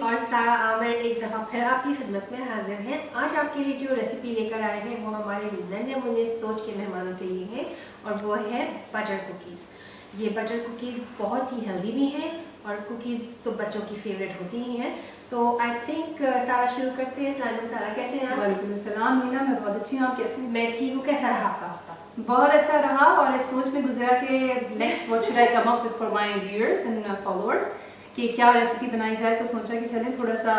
और सारा आमिर एक दफ़ा फिर आपकी खिदमत में हाजिर हैं। आज आपके लिए जो रेसिपी लेकर आए हैं वो हमारे नन्हे मुन्ने सोच के मेहमानों के लिए है और वो है बटर कुकीज़। ये बटर कुकीज़ बहुत ही हेल्दी भी हैं और कुकीज़ तो बच्चों की फेवरेट होती ही हैं। तो आई थिंक सारा शुरू करते हैं। अस्सलाम वालेकुम सारा, कैसे हैं आप? वालेकुम अस्सलाम मीना, मैं बहुत अच्छी हूँ। आप कैसे हैं? मैं ठीक हूँ। कैसा रहा आपका हफ्ता? बहुत अच्छा रहा और इस सोच में गुजरा कि next what should I come up with for my viewers and followers कि क्या रेसिपी बनाई जाए। तो सोचा कि चलें थोड़ा सा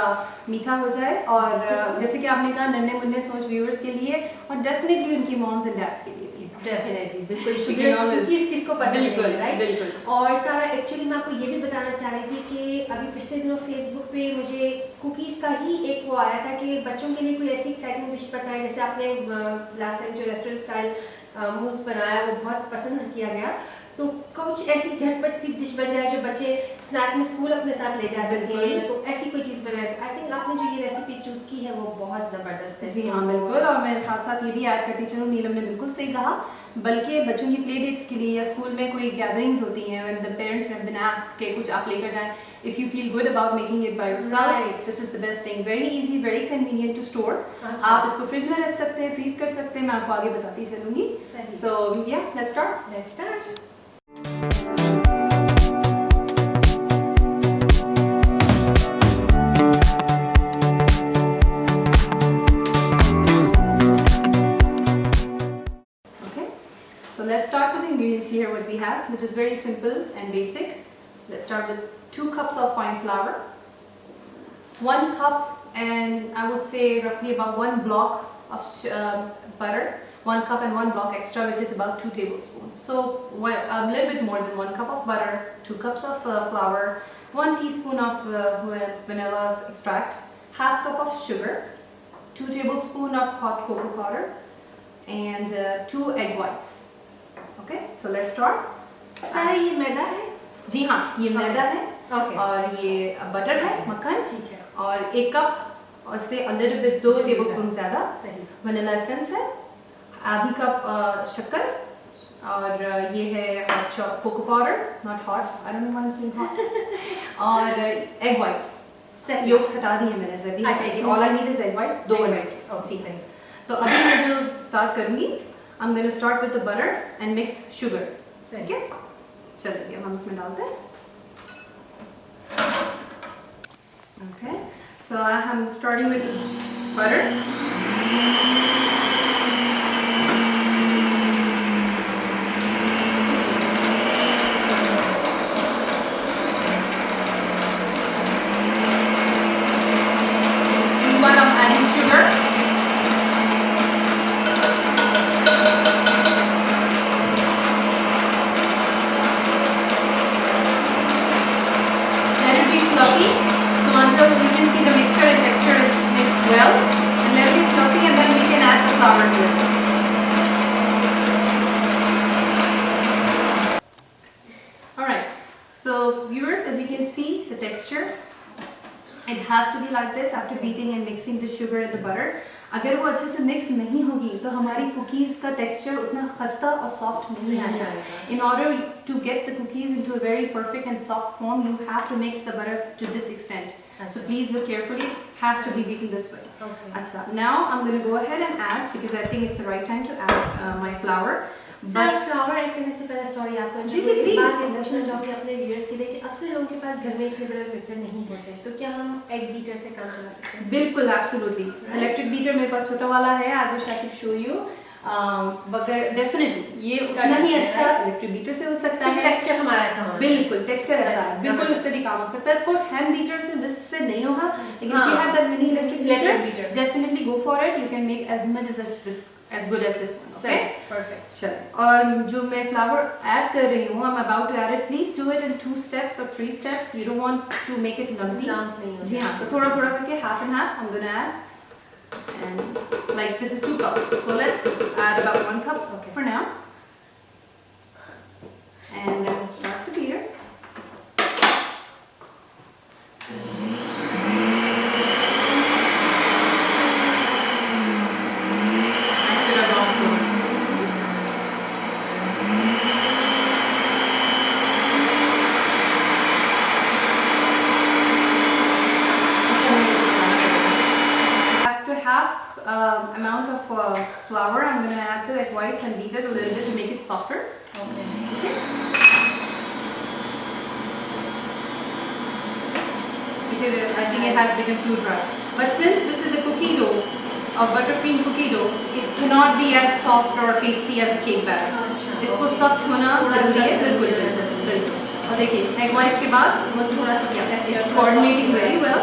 मीठा हो जाए और जैसे कि आपने कहा नन्हे मुन्ने सोच व्यूअर्स के लिए और डेफिनेटली उनकी मॉम्स एंड डैड्स के लिए भी। डेफिनेटली, बिल्कुल। कुकीज़ किसको पसंद है, राइट? बिल्कुल। और सारा एक्चुअली मैं आपको ये भी बताना चाह रही थी कि अभी पिछले दिनों फेसबुक पे मुझे कुकीज़ का ही एक वो आया था कि बच्चों के लिए कोई ऐसी एक्साइटिंग डिश बताएं। जैसे आपने लास्ट टाइम जो रेस्टोरेंट स्टाइल मूस बनाया वो बहुत पसंद किया गया। तो कुछ ऐसी झटपट सी डिश बन जाए जो बच्चे स्नैक में स्कूल अपने साथ ले जा सकें, तो ऐसी कोई चीज़ बनाए। आई थिंक आपने जो ये रेसिपी चूज़ की है वो बहुत ज़बरदस्त है। जी हाँ, बिल्कुल। और मैं साथ साथ ये भी ऐड करती चलूँ, नीलम ने बिल्कुल सही कहा। बल्कि बच्चों की प्ले डेट्स के लिए या स्कूल में कोई गैदरिंग्स होती हैं when the parents have been asked कि कुछ आप लेकर जाएं, if you feel good about making it by yourself, this is the best thing. Very easy, very convenient to store. आप इसको फ्रिज में रख सकते हैं, फ्रीज कर सकते हैं, मैं आपको आगे बताती चलूंगी। सो या let's start. So let's start with the ingredients here. What we have, which is very simple and basic. Let's start with 2 cups of fine flour, 1 cup, and I would say roughly about 1 block of butter, 1 cup and 1 block extra, which is about 2 tablespoons. So a little bit more than 1 cup of butter, 2 cups of flour, 1 teaspoon of vanilla extract, half cup of sugar, 2 tablespoons of hot cocoa powder, and 2 egg whites. Okay, so let's start. सारा ये मैदा है? जी हाँ, ये मैदा है। और ये butter है, मक्खन। ठीक है। और 1 कप और से a little bit 2 टेबलस्पून ज़्यादा वनीला एसेंस है, आधी कप शक्कर, और ये है hot cocoa powder, not hot, I don't know why I am saying hot, और एग वाइट्स। योक्स हटा दिए मैंने जल्दी। अच्छा, all I need is egg whites, 2 egg whites. ठीक है। तो अभी मैं जो स्टार्ट करूँगी, I'm going to start with the butter and mix sugar. ठीक है? चलिए अब हम इसमें डालते हैं। Okay, so I am starting with butter. While I'm adding sugar, fluffy, so until you can see the mixture and texture is mixed well, and let it be fluffy, and then we can add the flour to it. Alright, so viewers, as you can see the texture, it has to be like this after beating and mixing the sugar and the butter. अगर वो अच्छे से mix नहीं होगी तो हमारी cookies का texture उतना खस्ता और सॉफ्ट नहीं आएगा। In order to get the cookies into a very perfect and soft form, you have to mix the butter to this extent. So please look carefully. Has to be beaten this way. अच्छा, now I'm going to go ahead and add, because I think it's the right time to add my flour. Sir, flower add करने से पहले sorry आपको जी बात ये पूछना चाहूँगी अपने व्यूअर्स के लिए कि अक्सर लोगों के पास घर में इतने बड़े मिक्सर नहीं होते, तो क्या हम एग बीटर से काम चला सकते हैं? बिल्कुल, एब्सोल्युटली। इलेक्ट्रिक बीटर मेरे पास छोटा वाला है, I wish I can show you. बगैर डेफिनेटली ये उतना ही अच्छा इलेक्ट्रिक बीटर से हो सकता है। टेक्सचर हमारा ऐसा होगा। बिल्कुल, टेक्सचर ऐसा है, बिल्कुल इससे भी काम हो सकता है। ऑफ कोर्स हैंड बीटर से विस्क से नहीं होगा, लेकिन if you have that mini electric beater, definitely go for it. You can make as much as good as this one. Okay, perfect. चलो, और जो मैं फ्लावर ऐड कर रही हूँ, I'm about to add it. Please do it in 2 steps or 3 steps. You don't want to make it lumpy. जी हाँ, तो थोड़ा थोड़ा करके half and half I'm gonna add. And like this is 2 cups, so let's add about 1 cup for now, and then we'll start the beater. I should have also amount of flour. I'm going to add the egg whites and beat it a little bit to make it softer. Okay. Because I think it has become too dry. But since this is a cookie dough, a buttercream cookie dough, it cannot be as soft or pasty as a cake batter. इसको सख्त होना ज़रूरी है, बिल्कुल बिल्कुल. और देखिए egg whites के बाद बस थोड़ा सा it's coordinating very well.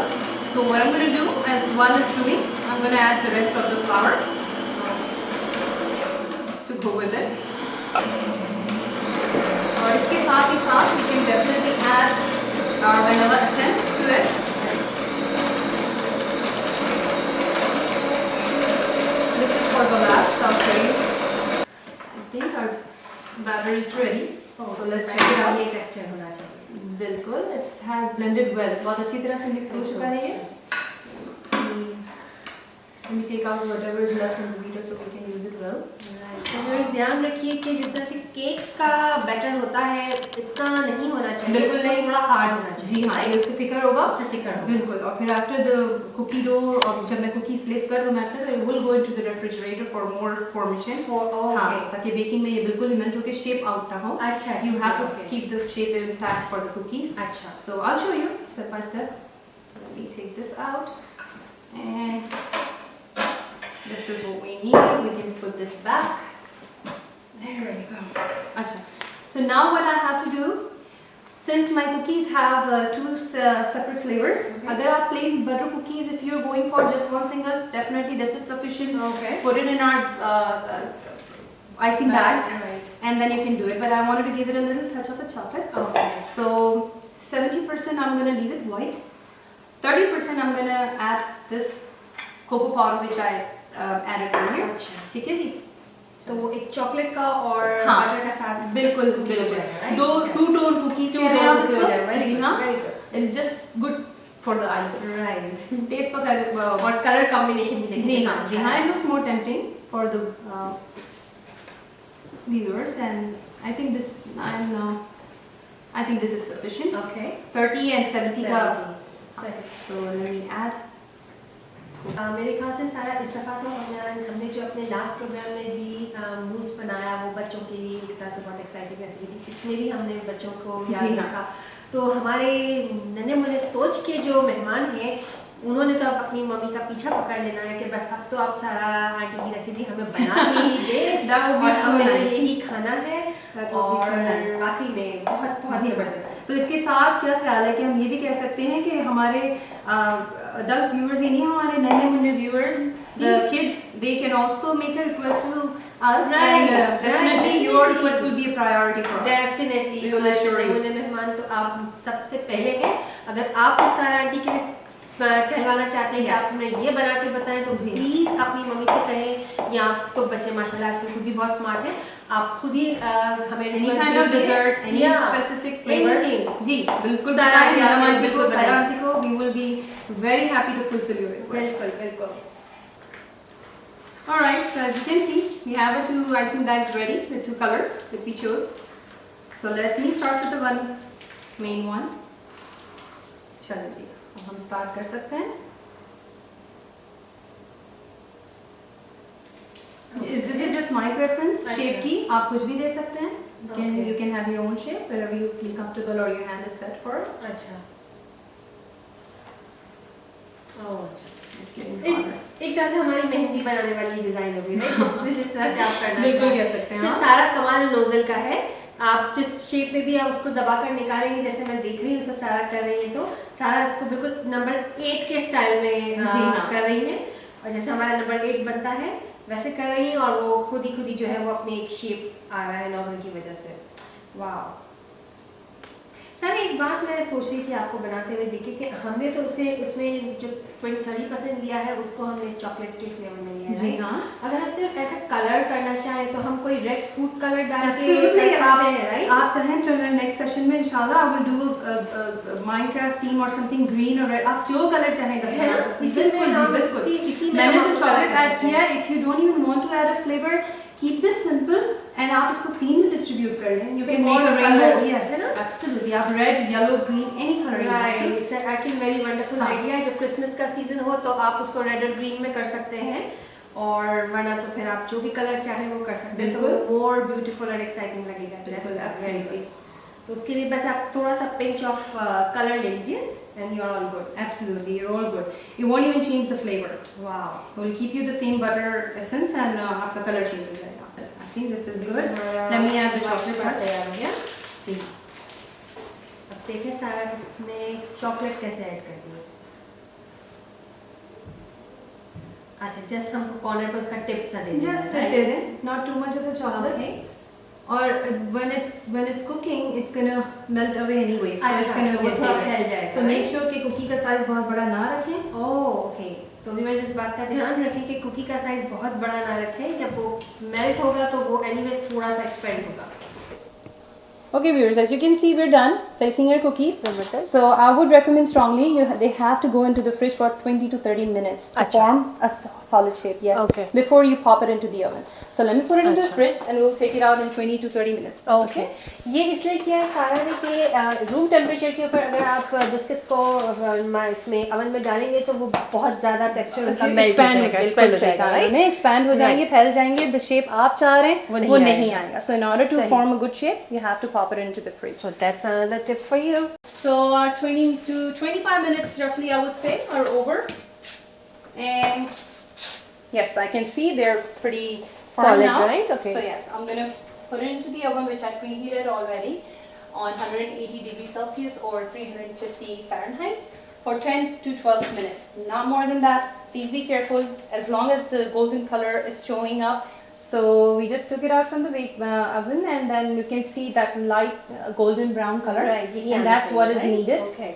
So what I'm going to do, as one is doing, I'm going to add the rest of the flour to go with it. और इसके साथ ही साथ we can definitely add our vanilla essence to it. This is for the last frame. I think our batter is ready. So let's check it out. ये texture होना चाहिए. बिल्कुल, it has blended well. बहुत अच्छी तरह से mix हो चुका है ये. Let me take out whatever is left in the beater so we can use it well. तो व्यूअर्स ध्यान रखिए कि जिस तरह से केक का बैटर होता है इतना नहीं होना चाहिए. बिल्कुल नहीं, थोड़ा हार्ड होना चाहिए. जी हाँ, ये उससे थिकर होगा. उससे थिकर होगा. बिल्कुल. और फिर आफ्टर द कुकी डो, और जब मैं कुकीज प्लेस कर दूँ मैं फिर will go into the refrigerator for more formation. हाँ, ताकि बेकिंग में ये बिल्कुल ही मेल्ट होकर शेप आउट ना हो. अच्छा. You have to keep the shape intact for the cookies. अच्छा. So I'll show you step by step. Let me take this out, and this is what we need. We can put this back. There you go. Acha. So now what I have to do, since my cookies have two separate flavors, अगर आप plain butter cookies, if you're going for just one single, definitely this is sufficient. Okay. Put it in our icing bags, Right. and then you can do it. But I wanted to give it a little touch of the chocolate. Okay. So 70% I'm going to leave it white. 30% I'm going to add this cocoa powder which I added earlier. अच्छा. ठीक है जी. तो वो एक chocolate का और हाँ, butter का साथ बिल्कुल cookie हो जाएगा, right? दो Okay. 2 tone cookies Two कह रहे हैं आप tone cookie हो जाएगा. इसको. Very जी good, हाँ. very good. It's just good for the eyes. Right. Taste तो खैर और कलर कॉम्बिनेशन भी देखिए. जी हाँ, जी हाँ. It looks more tempting for the viewers, and I think this is sufficient. Okay. 30 and 70 का. सही. So let me add. मेरे ख्याल से सारा इस दफ़ा तो हमने जो अपने लास्ट प्रोग्राम में भी मूस बनाया वो बच्चों के लिए एक तरह से बहुत एक्साइटिंग रेसिपी थी. इसमें भी हमने बच्चों को याद जी हाँ. रखा. तो हमारे नन्हे मुन्ने सोच के जो मेहमान हैं उन्होंने तो अब अपनी मम्मी का पीछा पकड़ लेना है कि बस अब तो आप सारा आंटी की रेसिपी हमें बना के ही दे That would be और so हमें nice. यही खाना है. That would be so और nice. वाकई में बहुत बहुत जी। ज़बरदस्त. तो इसके साथ क्या ख्याल है कि हम ये भी कह सकते हैं कि हमारे adult viewers ही नहीं, हमारे नन्हे मुन्ने viewers, the kids, they can also make a request to us, Right, and definitely right, your definitely. request will be a priority for us. Definitely We will assure you. नन्हे मेहमान तो आप सबसे पहले हैं. अगर आप उस सारा आंटी के लिए कहवाना चाहते हैं कि आप हमें ये बना के बताएं तो जी। प्लीज़ अपनी मम्मी से कहें, या तो बच्चे माशाल्लाह आजकल खुद भी बहुत स्मार्ट हैं, आप खुद ही हमें Any request kind of भेजिए. dessert, any Yeah. specific flavor. Anything. जी, बिल्कुल सारा बताएं, आंटी मैडम आपने आंटी को, बिल्कुल सारा बताएं. आंटी को, we will be very happy to fulfill your request. बिल्कुल बिल्कुल. Alright, so as you can see, we have our two icing bags ready, the two colors that we chose. So let me start with the one main one. चलो जी, अब हम start कर सकते हैं. This is just my preference, shape की, आप कुछ भी दे सकते हैं. You can have your own shape, wherever you feel comfortable or your hand is set for it. अच्छा. ओह अच्छा. It's getting एक harder. तरह से हमारी मेहंदी बनाने वाली डिजाइन होगी, राइट? जिस तरह से आप करना बिल्कुल चाहें. कह सकते हैं. सिर्फ सारा कमाल नोजल का है. आप जिस शेप में भी आप उसको दबाकर निकालेंगे, जैसे मैं देख रही हूँ उसको सारा कर रही है, तो सारा इसको बिल्कुल नंबर 8 के स्टाइल में कर रही है, और जैसे हमारा नंबर 8 बनता है वैसे कर रही है, और वो खुद ही जो है वो अपनी एक शेप आ रहा है नोजल की वजह से. वाह. सर एक बात मैं सोच रही थी आपको बनाते हुए देखी कि हमने तो उसमें जो 20-30% लिया है उसको हमने चॉकलेट के फ्लेवर में लिया है. जी हाँ. अगर हम सिर्फ ऐसा कलर करना चाहें तो हम कोई रेड फूड कलर डाल के Absolutely, कर सकते हैं, राइट? आप चाहें तो नेक्स्ट सेशन में इंशाल्लाह I will do a Minecraft theme or something green or red, आप जो कलर चाहें कर सकते हैं. इसी में हम मैंने तो चॉकलेट ऐड किया. If you don't even want to add a flavor, keep this simple and आप इसको clean में डिस्ट्रीब्यूट कर लें. You can make a rainbow. Yes, absolutely. आप red, yellow, green, any color you want. Right, it's I think very wonderful idea. जब Christmas का season हो तो आप उसको रेड और ग्रीन में कर सकते हैं, और वरना तो फिर आप जो भी कलर चाहें वो कर सकते हैं, तो वो मोर ब्यूटीफुल और एक्साइटिंग लगेगा। बिल्कुल, Absolutely. तो उसके लिए बस आप थोड़ा सा पिंच ऑफ कलर ले लीजिए and you are all good. Absolutely, you're all good. You won't even change the flavor. Wow, It will keep you the same butter essence and आपका color change हो जाएगा. I think this is good. Let me add the chocolate touch. तैयार हो गया। जी. अब देखिए सारा इसमें चॉकलेट कैसे ऐड करनी है। अच्छा, जस्ट हमको कॉर्नर पे उसका टिप सा देना है, Just right? did it. Not too much of the chocolate. Okay. Or when it's cooking, it's gonna melt away anyways. So it's अच्छा, gonna तो वो get थोड़ा bigger. फैल जाएगा। So make sure कि कुकी का साइज बहुत बड़ा ना रखें. ओके, तो व्यूअर्स इस बात का ध्यान रखें कि कुकी का साइज बहुत बड़ा ना रखें। जब वो मेल्ट होगा तो वो एनीवेज थोड़ा सा एक्सपेंड होगा। Okay, viewers, as you can see, we're done placing your cookies. So I would recommend strongly they have to go into the fridge for 20 to 30 minutes to Acha. form a solid shape. Yes. Okay. Before you pop it into the oven. So let me put it into the Acha. fridge and we'll take it out in 20 to 30 minutes. Okay, ये इसलिए किया है सारा ने कि room temperature के ऊपर अगर आप बिस्किट्स को इसमें अवन में डालेंगे तो वो बहुत ज़्यादा टेक्सचर उनका मेल्ट हो जाएगा, एक्सपेंड हो जाएगा, राइट? एक्सपैंड हो जाएंगे, फैल जाएंगे. The shape आप चाह रहे हैं वो नहीं नहीं आएगा. So in order to सही. form a good shape, you have to pop it into the fridge. So that's another tip for you. So 20 to 25 minutes roughly I would say are over. And yes, I can see they're pretty firm Solid, now. right? Okay. So yes, I'm going to put it into the oven which I preheated already on 180 degrees Celsius or 350 Fahrenheit for 10 to 12 minutes. Not more than that. Please be careful as long as the golden color is showing up. So we just took it out from the oven and then you can see that light golden brown color. Right, And that's what is needed. Okay.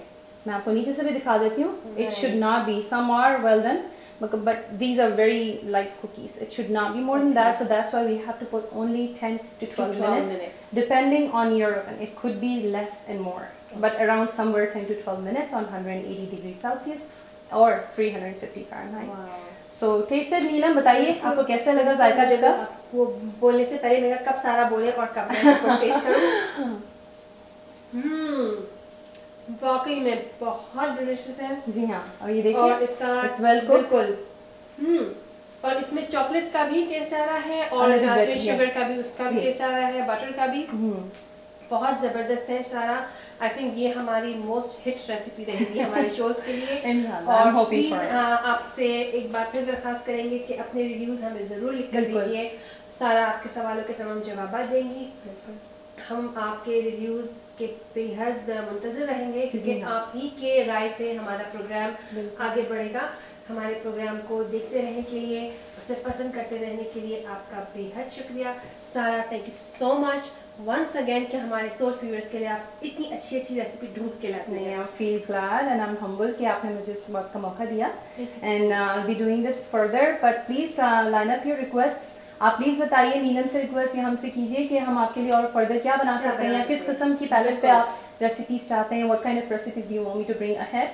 मैं आपको नीचे से भी दिखा देती हूँ. It Right. should not be. Some are well done, but these are very light cookies. It should not be more than Okay. that. So that's why we have to put only 10 to 12 12 minutes, depending on your oven. It could be less and more, but around somewhere 10 to 12 minutes on 180 degrees Celsius or 350 Fahrenheit. Wow. So tasted, नीलम बताइए आपको कैसा लगा जायका जगह? वो बोलने से पहले मेरा कब सारा बोले और कब मैं इसको टेस्ट करूं। वाकई में बहुत डिलीशियस है। जी हाँ, और ये और देखिए इसका it's well cooked. बिल्कुल और इसमें चॉकलेट का भी टेस्ट आ रहा है और A little साथ bit, में शुगर yes. का भी उसका भी जी. टेस्ट आ रहा है, बटर का भी बहुत ज़बरदस्त है सारा। आई थिंक ये हमारी मोस्ट हिट रेसिपी रहेगी हमारे शोज के लिए। इंशाल्लाह, I'm और hoping प्लीज for it. आपसे एक बार फिर दरखास्त करेंगे कि अपने रिव्यूज हमें ज़रूर लिख कर बिल्कुल. दीजिए। सारा आपके सवालों के तमाम जवाब देंगी। हम आपके रिव्यूज के बेहद मुंतज़िर रहेंगे क्योंकि जी हाँ. आप ही के राय से हमारा प्रोग्राम आगे बढ़ेगा। हमारे प्रोग्राम को देखते रहने के लिए, उसे पसंद करते रहने के लिए आपका बेहद शुक्रिया। सारा thank you so much once again कि हमारे सोच व्यूअर्स के लिए आप इतनी अच्छी अच्छी रेसिपी ढूंढ के लाते नहीं, हैं। I feel glad and I'm humble कि आपने मुझे इस बात का मौका दिया and I'll be doing this further but please line up your requests. आप प्लीज़ बताइए, नीलम से रिक्वेस्ट या हमसे कीजिए कि हम आपके लिए और फर्दर क्या बना सकते हैं या किस किस्म की पैलेट पे आप रेसिपीज चाहते हैं. What kind of recipes do you want me to bring ahead?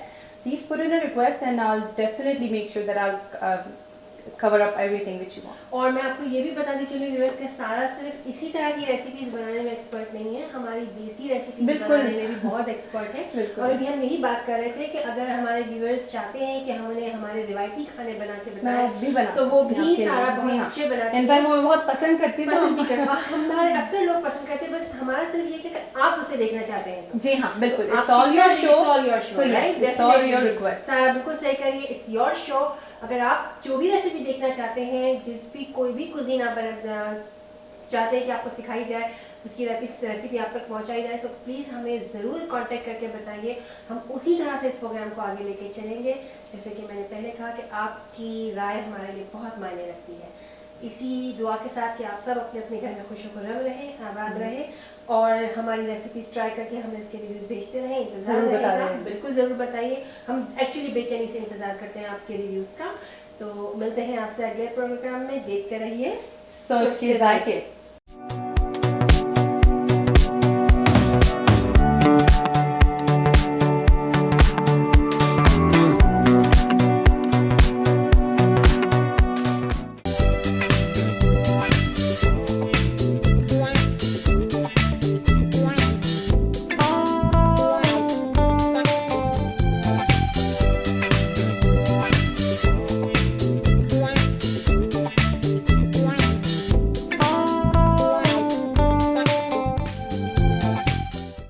Please put in a request and I'll definitely make sure that I'll cover up everything which you want. और मैं आपको ये भी बताती चलूँ व्यूअर्स के सारा सिर्फ इसी तरह की रेसिपीज बनाने में एक्सपर्ट नहीं है, हमारी देसी रेसिपीज बिल्कुल. बनाने में भी बहुत एक्सपर्ट है। बिल्कुल. और अभी हम यही बात कर रहे थे कि अगर हमारे व्यूअर्स चाहते हैं कि हम उन्हें हमारे रिवायती खाने बना के मैं बताएं भी बना तो वो सकती हूँ भी आपके सारा लिए. बहुत जी हाँ. अच्छे बनाते In fact, वो बहुत पसंद करती हूँ. पसंद भी करते हैं। हमारे अक्सर लोग पसंद करते हैं, बस हमारा सिर्फ ये कि आप उसे देखना चाहते हैं। जी हाँ, बिल्कुल. आप It's all your कितना- show. It's all your show, So yes, right? it's all your Definitely. request. सारा बिल्कुल सही करिए, इट्स योर शो। अगर आप जो भी रेसिपी देखना चाहते हैं, जिस भी कोई भी कुजीन आप चाहते हैं कि आपको सिखाई जाए, उसकी रेसिपी आप तक पहुंचाई जाए, तो प्लीज़ हमें ज़रूर कांटेक्ट करके बताइए। हम उसी तरह से इस प्रोग्राम को आगे लेके चलेंगे। जैसे कि मैंने पहले कहा कि आपकी राय हमारे लिए बहुत मायने रखती है। इसी दुआ के साथ कि आप सब अपने अपने घर में खुशनुमा रहें, आबाद रहें और हमारी रेसिपीज ट्राई करके हमें इसके रिव्यूज भेजते रहें। इंतजार ज़रूर रहेगा, बताइए. बिल्कुल ज़रूर बताइए। हम एक्चुअली बेचैनी से इंतजार करते हैं आपके रिव्यूज का। तो मिलते हैं आपसे अगले प्रोग्राम में, देखते रहिए सोच के जायके.